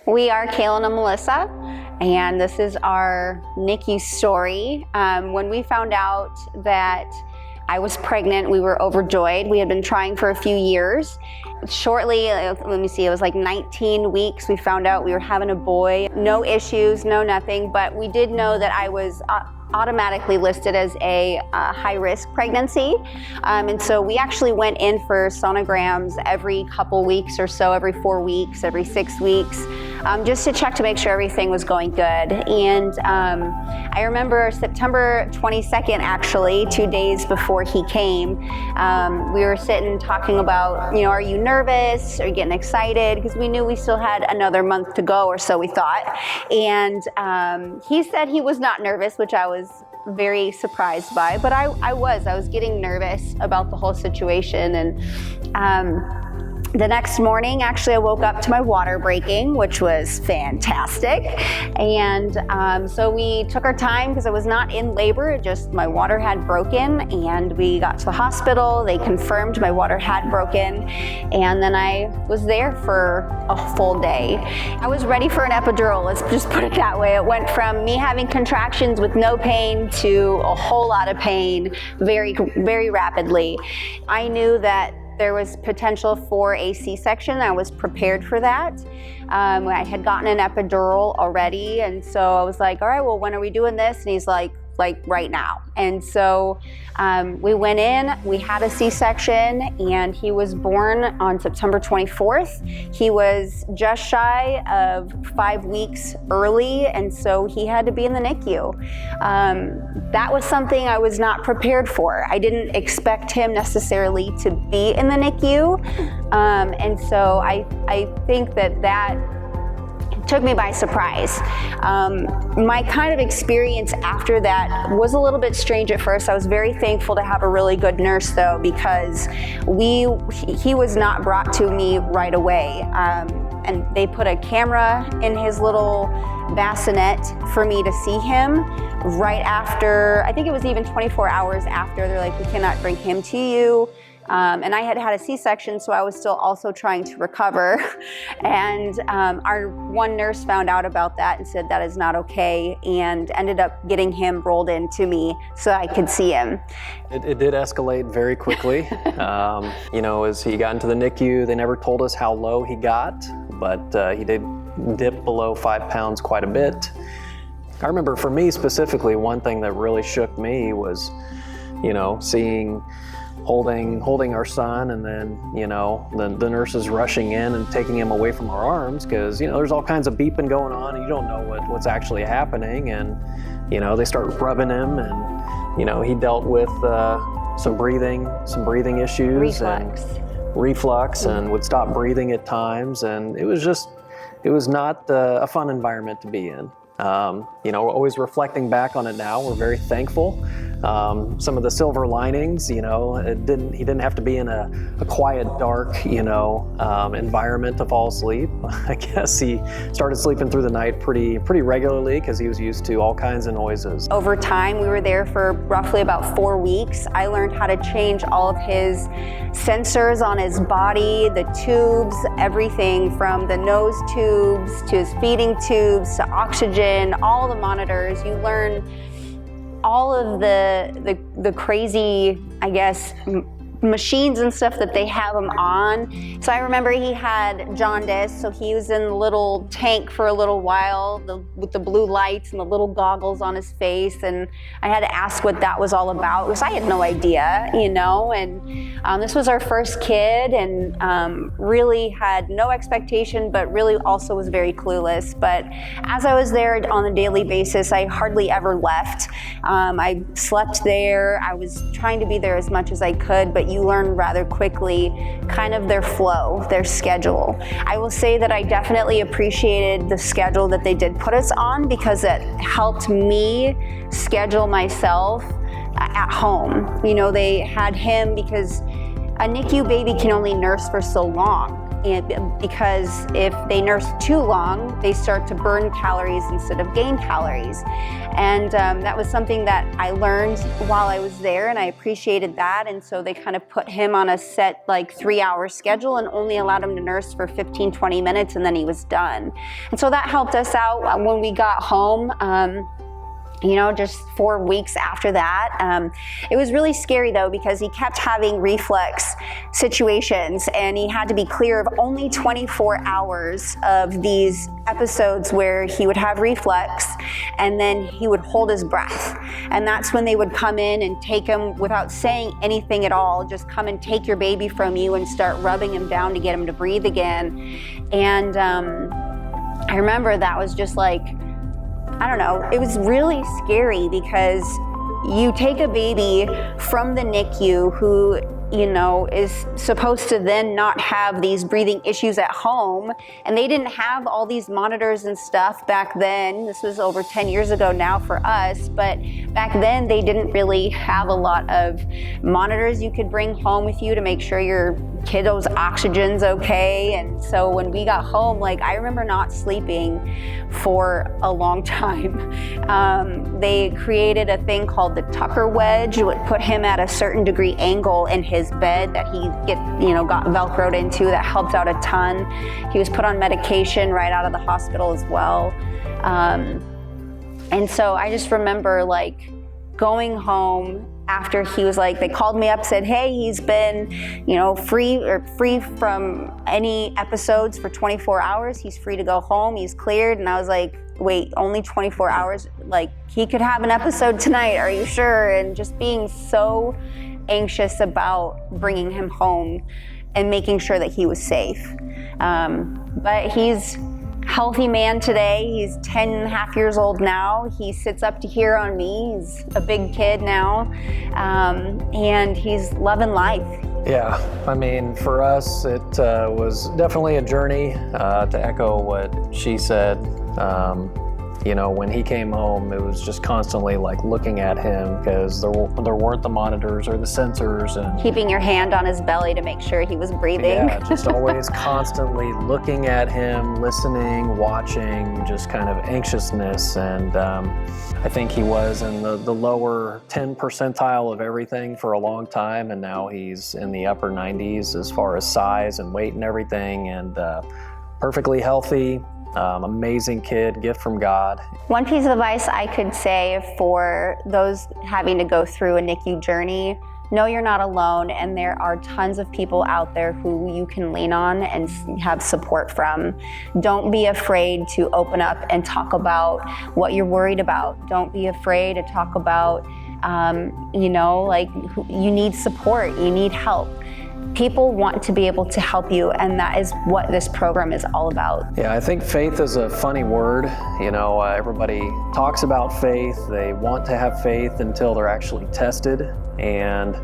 We are Kalen and Melissa, and this is our NICU story. When we found out that I was pregnant, we were overjoyed. We had been trying for a few years. Shortly, let me see, it was like 19 weeks, we found out we were having a boy. No issues, no nothing, but we did know that I was automatically listed as a high-risk pregnancy. And so we actually went in for sonograms every couple weeks or so, every 4 weeks, every 6 weeks, just to check to make sure everything was going good. And I remember September 22nd, actually, 2 days before he came, we were sitting talking about, are you nervous? Are you getting excited? Because we knew we still had another month to go, or so we thought. And he said he was not nervous, which I was very surprised by, but I was getting nervous about the whole situation. And the next morning, actually, I woke up to my water breaking, which was fantastic. And so we took our time because I was not in labor, just my water had broken, and we got to the hospital. They confirmed my water had broken, and then I was there for a full day. I was ready for an epidural, let's just put it that way. It went from me having contractions with no pain to a whole lot of pain very, very rapidly. I knew that there was potential for a C-section. I was prepared for that. I had gotten an epidural already, and so I was like, all right, well, when are we doing this? And he's like right now. And so we went in, we had a C-section, and he was born on September 24th. He was just shy of 5 weeks early, and so he had to be in the NICU. That was something I was not prepared for. I didn't expect him necessarily to be in the NICU. And so I think that took me by surprise. My kind of experience after that was a little bit strange at first. I was very thankful to have a really good nurse, though, because he was not brought to me right away. And they put a camera in his little bassinet for me to see him right after, I think it was even 24 hours after. They're like, we cannot bring him to you. And I had had a C-section, so I was still also trying to recover. And our one nurse found out about that and said that is not okay, and ended up getting him rolled into me so I could see him. It did escalate very quickly. As he got into the NICU, they never told us how low he got, but he did dip below 5 pounds quite a bit. I remember for me specifically, one thing that really shook me was, holding our son, and then the nurses rushing in and taking him away from our arms, because there's all kinds of beeping going on and you don't know what's actually happening. And they start rubbing him, and he dealt with some breathing issues, reflux, and would stop breathing at times, and it was not a fun environment to be in. We're always reflecting back on it now. We're very thankful. Some of the silver linings, he didn't have to be in a quiet, dark, environment to fall asleep. I guess he started sleeping through the night pretty regularly because he was used to all kinds of noises. Over time, we were there for roughly about 4 weeks. I learned how to change all of his sensors on his body, the tubes, everything from the nose tubes to his feeding tubes to oxygen, all the monitors. You learn all of the crazy, I guess, machines and stuff that they have him on. So I remember he had jaundice, so he was in the little tank for a little while with the blue lights and the little goggles on his face, and I had to ask what that was all about because I had no idea, and this was our first kid, and really had no expectation, but really also was very clueless. But as I was there on a daily basis, I hardly ever left. I slept there. I was trying to be there as much as I could, but you learn rather quickly kind of their flow, their schedule. I will say that I definitely appreciated the schedule that they did put us on because it helped me schedule myself at home. They had him because a NICU baby can only nurse for so long. because if they nurse too long, they start to burn calories instead of gain calories. And that was something that I learned while I was there, and I appreciated that. And so they kind of put him on a set 3-hour schedule and only allowed him to nurse for 15-20 minutes, and then he was done. And so that helped us out when we got home. Just 4 weeks after that. It was really scary though, because he kept having reflux situations, and he had to be clear of only 24 hours of these episodes where he would have reflux, and then he would hold his breath. And that's when they would come in and take him without saying anything at all, just come and take your baby from you and start rubbing him down to get him to breathe again. And I remember that was just I don't know, it was really scary, because you take a baby from the NICU who, is supposed to then not have these breathing issues at home, and they didn't have all these monitors and stuff back then. This was over 10 years ago now for us, but back then they didn't really have a lot of monitors you could bring home with you to make sure your kiddo's oxygen's okay. And so when we got home, I remember not sleeping for a long time. They created a thing called the Tucker wedge. It would put him at a certain degree angle in his bed that he got Velcroed into. That helped out a ton. He was put on medication right out of the hospital as well. And so I just remember going home after he was they called me up, said, hey, he's been, free from any episodes for 24 hours. He's free to go home. He's cleared. And I was like, wait, only 24 hours? He could have an episode tonight. Are you sure? And just being so anxious about bringing him home and making sure that he was safe. But he's healthy man today. He's 10 and a half years old now. He sits up to here on me. He's a big kid now, and he's loving life. Yeah, for us, it was definitely a journey, to echo what she said. When he came home, it was just constantly looking at him, because there weren't the monitors or the sensors, and keeping your hand on his belly to make sure he was breathing. Yeah, just always constantly looking at him, listening, watching, just kind of anxiousness. And I think he was in the lower 10 percentile of everything for a long time, and now he's in the upper 90s as far as size and weight and everything, and perfectly healthy. Amazing kid, gift from God. One piece of advice I could say for those having to go through a NICU journey: know you're not alone, and there are tons of people out there who you can lean on and have support from. Don't be afraid to open up and talk about what you're worried about. Don't be afraid to talk about, you need support, you need help. People want to be able to help you, and that is what this program is all about. Yeah, I think faith is a funny word. Everybody talks about faith. They want to have faith until they're actually tested. And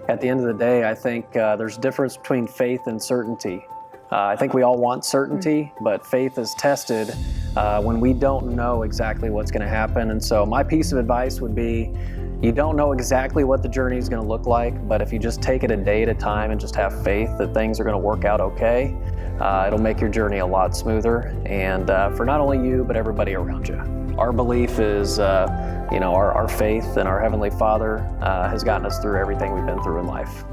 at the end of the day, I think there's a difference between faith and certainty. I think we all want certainty, but faith is tested when we don't know exactly what's going to happen. And so my piece of advice would be, you don't know exactly what the journey is going to look like, but if you just take it a day at a time and just have faith that things are going to work out okay, it'll make your journey a lot smoother, and for not only you, but everybody around you. Our belief is, our faith in our Heavenly Father has gotten us through everything we've been through in life.